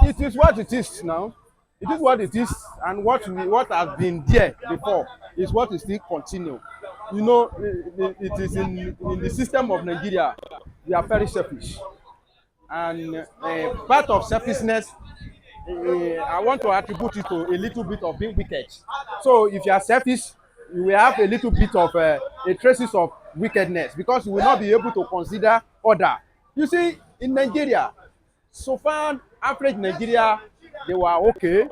It is what it is now. It is what it is, and what has been there before is what is still continue. You know, it is in the system of Nigeria. We are very selfish, and part of selfishness, I want to attribute it to a little bit of being wicked. So if you are selfish, you will have a little bit of a traces of wickedness, because you will not be able to consider other. You see, in Nigeria, so far average Nigeria, they were okay,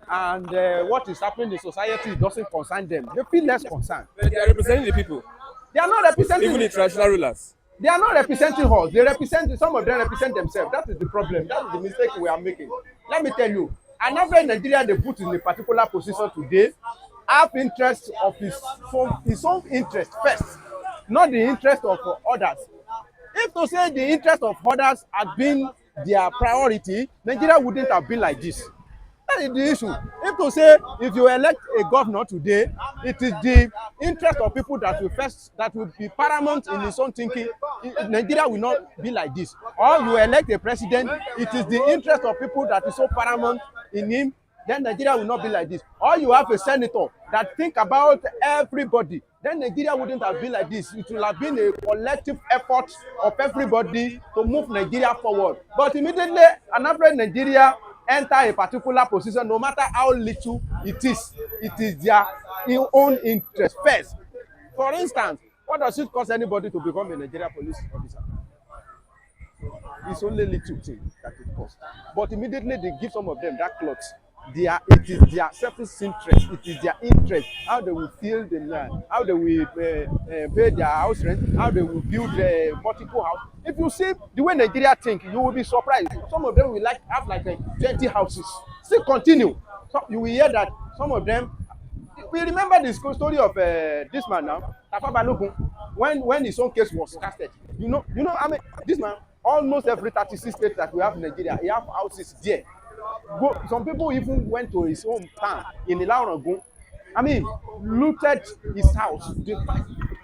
and what is happening in society doesn't concern them. They feel less concerned. But they are representing the people, They are not even representing. the traditional rulers. They are not representing us. They represent, some of them represent themselves. That is the problem. That is the mistake we are making. Let me tell you, an average Nigerian they put in a particular position today have interest of his own interest first, not the interest of others. If to say the interest of others had been their priority, Nigeria wouldn't have been like this. That is the issue. If to say, if you elect a governor today, it is the interest of people that will be paramount in his own thinking. Nigeria will not be like this. Or you elect a president, it is the interest of people that is so paramount in him, then Nigeria will not be like this. Or you have a senator that think about everybody, then Nigeria wouldn't have been like this. It will have been a collective effort of everybody to move Nigeria forward. But immediately an average Nigeria enter a particular position, no matter how little it is their own interest first. For instance, what does it cost anybody to become a Nigeria police officer? It's only little thing that it costs. But immediately they give some of them that cloth. It is their selfish interest. It is their interest. How they will fill the land, how they will pay their house rent, how they will build a multiple house. If you see the way Nigeria think, you will be surprised. Some of them will have like 20 houses. Still continue. So you will hear that some of them. We remember the story of this man now, Tafa Balogun, when his own case was casted. I mean, this man, almost every 36 states that we have in Nigeria, he have houses there. Some people even went to his hometown in Ilarogun. I mean, looted his house, the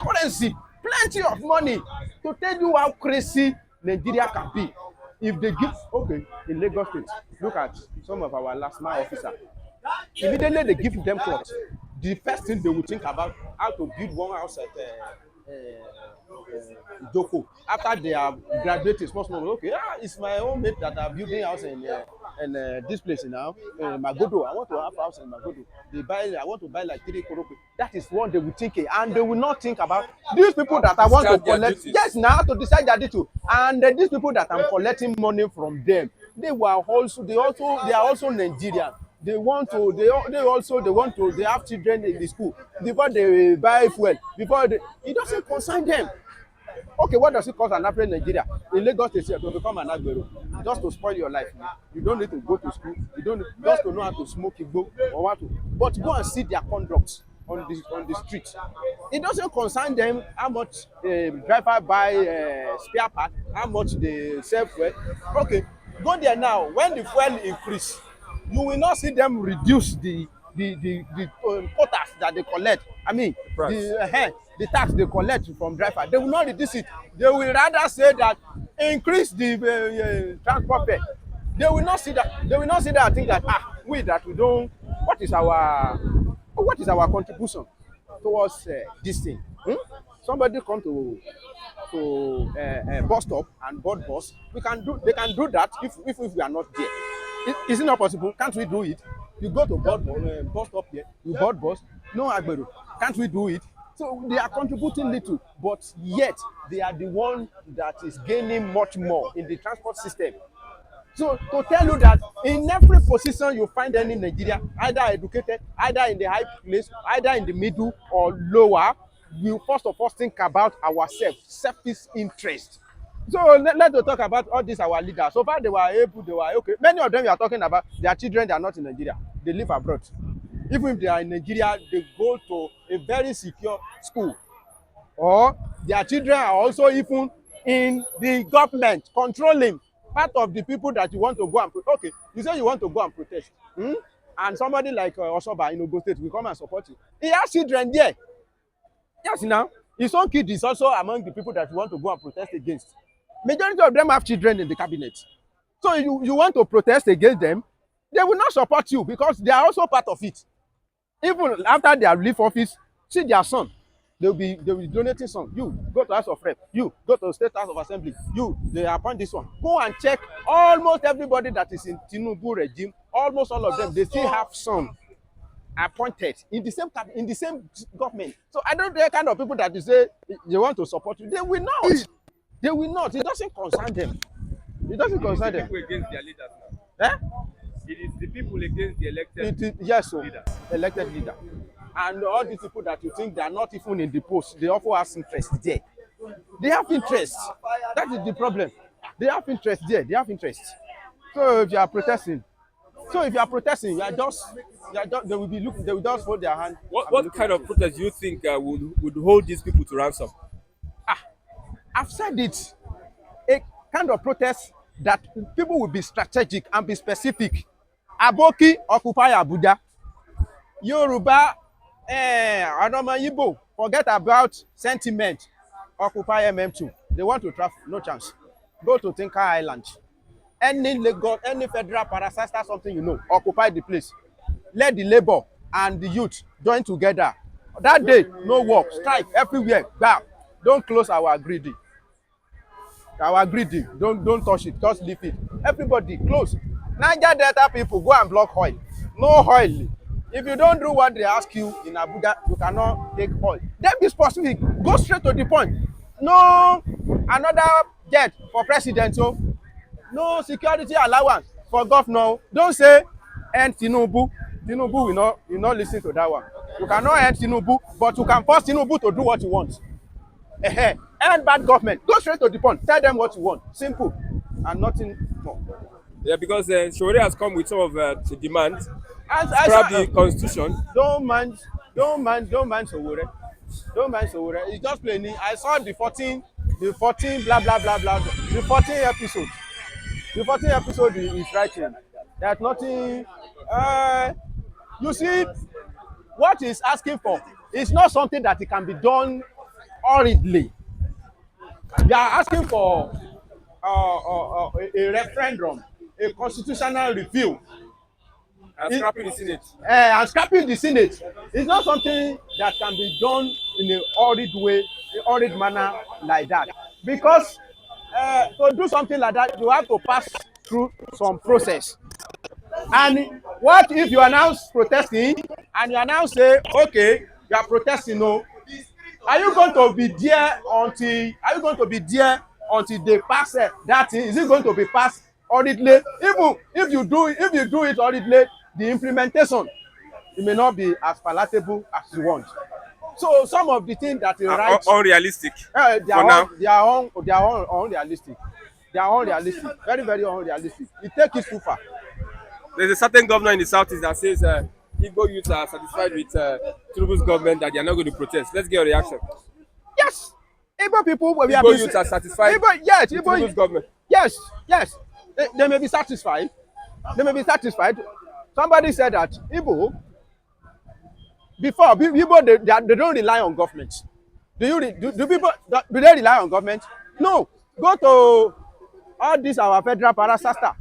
currency, plenty of money, to tell you how crazy Nigeria can be. If they give, okay, in Lagos State, look at some of our last mile officers. Immediately they give them cloth. The first thing they will think about how to build one house at Joko. After they are graduating, small, okay, it's my own mate that are building house in this place now, Magodo. I want to have house in Magodo. I want to buy like 3 korope. That is what they will think, and they will not think about these people that I want to collect. Yes, now to decide their duty, and these people that I'm collecting money from them, they are also Nigerian. They want to they have children in the school before they buy fuel, it doesn't concern them. Okay, what does it cost an average Nigeria in Lagos State to become an agbero? Just to spoil your life. You don't need to go to school. You don't need, just to know how to smoke igbo or what to. But go and see their conduct on the street. It doesn't concern them how much driver buy spare part, how much they sell fuel. Okay, go there now. When the fuel increase, you will not see them reduce the quotas that they collect. I mean, the tax they collect from driver. They will not reduce it. They will rather say that increase the transport fare. They will not see that. They will not see that and think that we don't. What is our contribution towards this thing? Somebody come to bus stop and board bus. They can do that if we are not there. Is it not possible? Can't we do it? You go to bus stop here, you board bus, no agbero. Can't we do it? So they are contributing little, but yet they are the one that is gaining much more in the transport system. So to tell you that in every position you find any Nigeria, either educated, either in the high place, either in the middle or lower, we first of all think about ourselves, selfish interest. So let's talk about all these our leaders. So far they were okay. Many of them we are talking about, their children, they are not in Nigeria. They live abroad. Even if they are in Nigeria, they go to a very secure school. Or their children are also even in the government controlling part of the people that you want to go and okay, you say you want to go and protest. And somebody like Osoba in Ogo State will come and support you. He has children there. Yes, now his own kid is also among the people that you want to go and protest against. Majority of them have children in the cabinet. So you want to protest against them, they will not support you because they are also part of it. Even after they have leave office, see their son, they will be donating some. You go to House of Rep, you go to State House of Assembly, you they appoint this one. Go and check almost everybody that is in Tinubu regime, almost all of them, they still have some appointed in the same in the same government. So I don't know the kind of people that you say they want to support you. They will not. They will not. It doesn't concern them. It doesn't concern them. People against their leaders now. Eh? It is the people against the elected Yes, so leaders. elected leader. And all these people that you think they are not even in the post, they also have interest there. They have interest. That is the problem. They have interest there. They have interest. So if you are protesting, you are just they will be looking. They will just hold their hand. What kind of protest do you think would hold these people to ransom? I've said it. A kind of protest that people will be strategic and be specific. Aboki occupy Abuja. Yoruba, Adoma Igbo, forget about sentiment. Occupy MM2. They want to travel, no chance. Go to Tinker Island. Any Lagos, any federal parasite, something you know, occupy the place. Let the labor and the youth join together. That day, no work, strike everywhere. Bam. Don't close our greedy. Don't touch it, just leave it. Everybody close. Niger Delta people, go and block oil. No oil. If you don't do what they ask you in Abuja, you cannot take oil. Then be specific. Go straight to the point. No another jet for president. So no security allowance for governor. Don't say end Tinubu. Tinubu will not listen to that one. You cannot end Tinubu, but you can force Tinubu to do what you want. And bad government. Go straight to the point. Tell them what you want. Simple. And nothing more. Yeah, because Shore has come with some of the demands. Scrap the constitution. Don't mind Sowore. Don't mind Sowore. It's just plain. I saw the 14 blah blah blah blah. The 14 episode. The 14 episode is writing. There's nothing. You see, what he's asking for is not something that it can be done hurriedly. They are asking for a referendum, a constitutional review. And scrapping the Senate. And scrapping the Senate. It's not something that can be done in a hurried way, a hurried manner like that. Because to do something like that, you have to pass through some process. And what if you announce protesting and you announce say, okay, you are protesting, no? Are you going to be there until they pass that thing? Is it going to be passed hurriedly? Even if you do it hurriedly, the implementation, it may not be as palatable as you want. So some of the things that you write unrealistic. They are unrealistic. They are unrealistic. Very, very unrealistic. You take it too far. There's a certain governor in the southeast that says Igbo youths are satisfied with Tinubu's government, that they are not going to protest. Let's get your reaction. Yes. Igbo people will be Igbo youths are satisfied with Tinubu's government. Yes. They may be satisfied. Somebody said that Igbo, before Igbo, they don't rely on government. Do people do they rely on government? No. Go to all these our federal parasasta.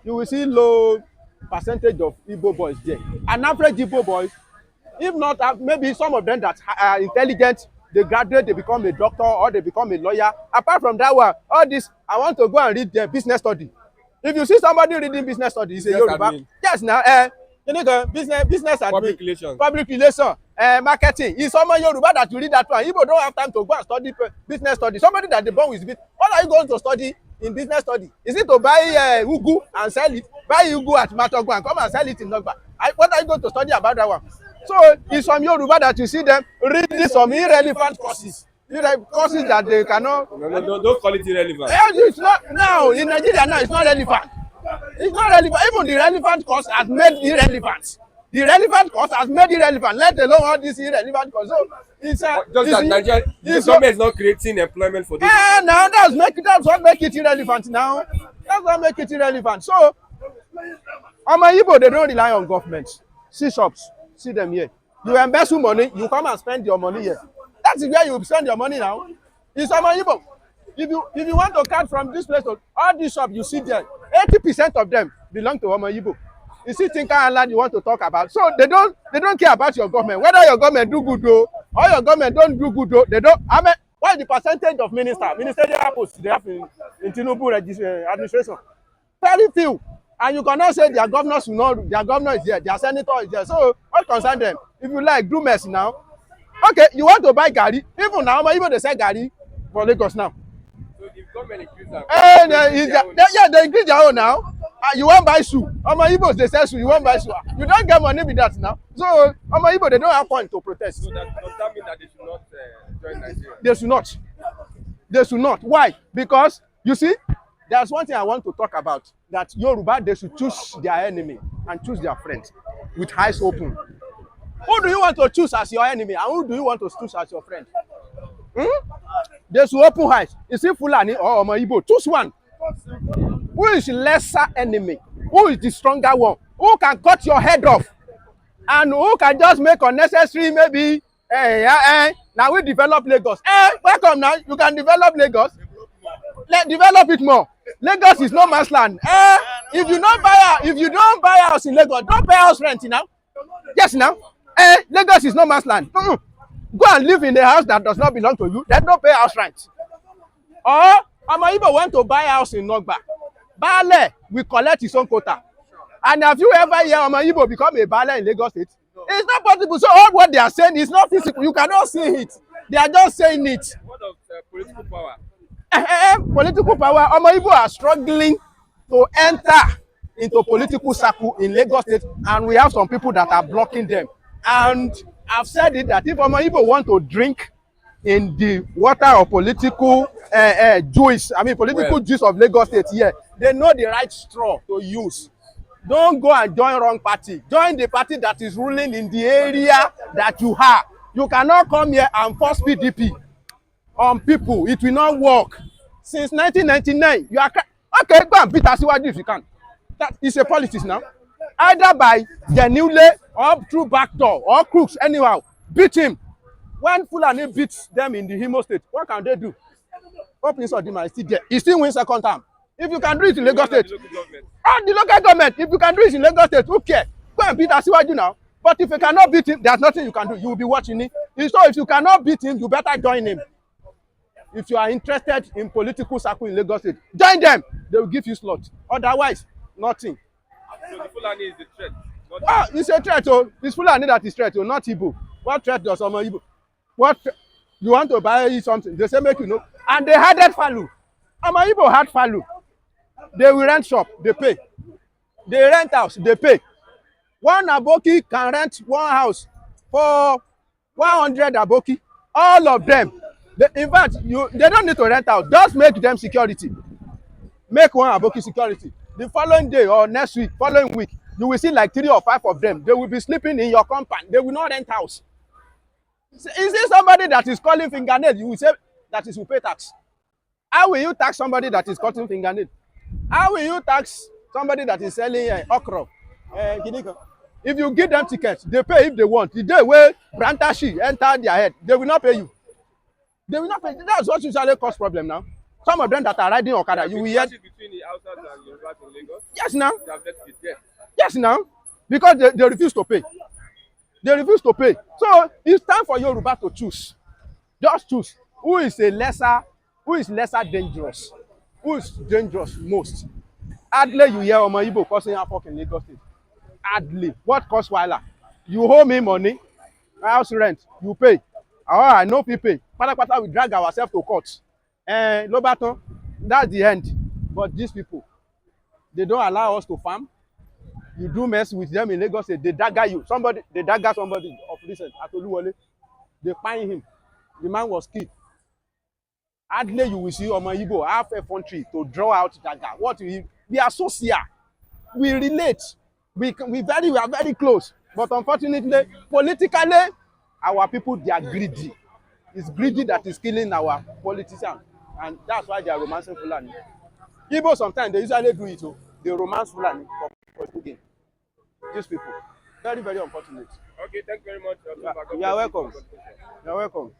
You will see low percentage of Igbo boys there. An average Igbo boys, if not maybe some of them that are intelligent, they graduate, they become a doctor or they become a lawyer. Apart from that one, all this, I want to go and read the business study. If you see somebody reading business study, you say Yoruba. Yes, now, you know, business admin, public relation, marketing. It's someone Yoruba that you read that one. Igbo don't have time to go and study business study. Somebody that they born with business. What are you going to study in business study? Is it to buy ugu and sell it? Buy ugu at Matogba and come and sell it in Nogba. What are you going to study about that one? So it's from Yoruba that you see them reading some irrelevant courses. Courses that they cannot. No, don't call it irrelevant. It's not now in Nigeria now. It's not relevant. It's not relevant. Even the relevant course has made irrelevant. The relevant course has made irrelevant. Let alone all these irrelevant course. So it's just that Nigeria, the government is not creating employment for this. Now that's what make it irrelevant. Now that's what make it irrelevant. So, Igbo, they don't rely on government. See shops, see them here. You embezzle money, you come and spend your money here. That's where you spend your money now. It's Igbo. If you want to cut from this place to all these shops you see there, 80% of them belong to Omo Igbo. You see Tinker and land you want to talk about. So they don't care about your government. Whether your government do good though, or your government don't do good though, they don't. I mean, what is the percentage of ministerial posts they have in Tinubu administration? Very few. And you cannot say their governors will not, their governor is there, their senator is there. So what concern them? If you like, do mercy now. Okay, you want to buy Gary? Even now, even they sell Gary for Lagos now. So if government increase that, They increase their own now. You want buy shoe? Omo Igbos they sell shoe. You want buy shoe? You don't get money with that now. So Omo Igbo they don't have point to protest. so does that mean that they should not join Nigeria? They should not. They should not. Why? Because you see, there's one thing I want to talk about. That Yoruba they should choose their enemy and choose their friends with eyes open. Who do you want to choose as your enemy and who do you want to choose as your friend? They should open eyes. You see Fulani or Omo Igbo, choose one. Who is lesser enemy? Who is the stronger one? Who can cut your head off? And who can just make unnecessary maybe now we develop Lagos. Welcome now. You can develop Lagos. Develop it more. Lagos is no man's land. If you don't buy house in Lagos, don't pay house rent now. Yes now. Lagos is no man's land. Go and live in a house that does not belong to you. Then don't pay house rent. Or Omo Igbo want to buy house in Nogba. Baale will collect his own quota. And have you ever hear Omo Igbo become a Baale in Lagos State? It's not possible. So all what they are saying is not physical. You cannot see it. They are just saying it. What of political power? Political power. Omo Igbo are struggling to enter into political circle in Lagos State, and we have some people that are blocking them. And I've said it that if Omo Igbo want to drink in the water of political juice of Lagos State here, they know the right straw to use. Don't go and join wrong party. Join the party that is ruling in the area that you are. You cannot come here and force PDP on people. It will not work. Since 1999, you are okay. Go and beat Asiwaju if you can. That is a politics now. Either by genuinely or through back door or crooks anyhow. Beat him. When Fulani beats them in the Imo State, what can they do? Open Sodima is still there. He still wins second term. If you can do it in Lagos State, the local government, if you can do it in Lagos State, who cares? Go and beat Asiwaju now. But if you cannot beat him, there's nothing you can do. You will be watching it. So if you cannot beat him, you better join him. If you are interested in political circle in Lagos State, join them. They will give you slot. Otherwise, nothing. So the Fulani is the threat. It's a threat. Oh, it's Fulani that is threat. Oh, not Igbo. What threat does Omo Igbo? What you want to buy something? They say make you know. And they had that Falu. Omo Igbo had Falu. They will rent shop. They pay. They rent house. They pay. One aboki can rent one house for 100 aboki. All of them. In fact, they don't need to rent out. Just make them security. Make one aboki security. The following day or next week, following week, you will see like 3 or 5 of them. They will be sleeping in your compound. They will not rent house. Is it somebody that is calling fingernail? You will say that is will pay tax. How will you tax somebody that is cutting fingernail? How will you tax somebody that is selling okra? If you give them tickets, they pay if they want. The day where Brantashi enter their head, they will not pay you. They will not pay. That's what usually cause problem now. Some of them that are riding Okada, you will hear. Between the Hausas and Yorubas in Lagos? Yes, now. They have left it there. Yes, now. Because they refuse to pay. They refuse to pay. So it's time for Yoruba to choose. Just choose who is lesser dangerous. Who is dangerous most. Hardly you hear Omo Igbo causing havoc in Lagos State. Hardly. What cost Wala? You owe me money, house rent, you pay. I know people pay. Pata we drag ourselves to court. Lobaton, that's the end. But these people, they don't allow us to farm. You do mess with them in Lagos State, they dagger you. They dagger somebody of recent at Oluwole. They find him. The man was killed. Hardly you will see Omo Igbo have a country to draw out dagger. We are social. We relate. We are very close. But unfortunately, politically, our people, they are greedy. It's greedy that is killing our politicians. And that's why they are romancing Fulani. Igbo sometimes, they usually do it. They romance Fulani for political gain. These people. Very, very unfortunate. Okay, thank you very much. You are welcome. You are welcome.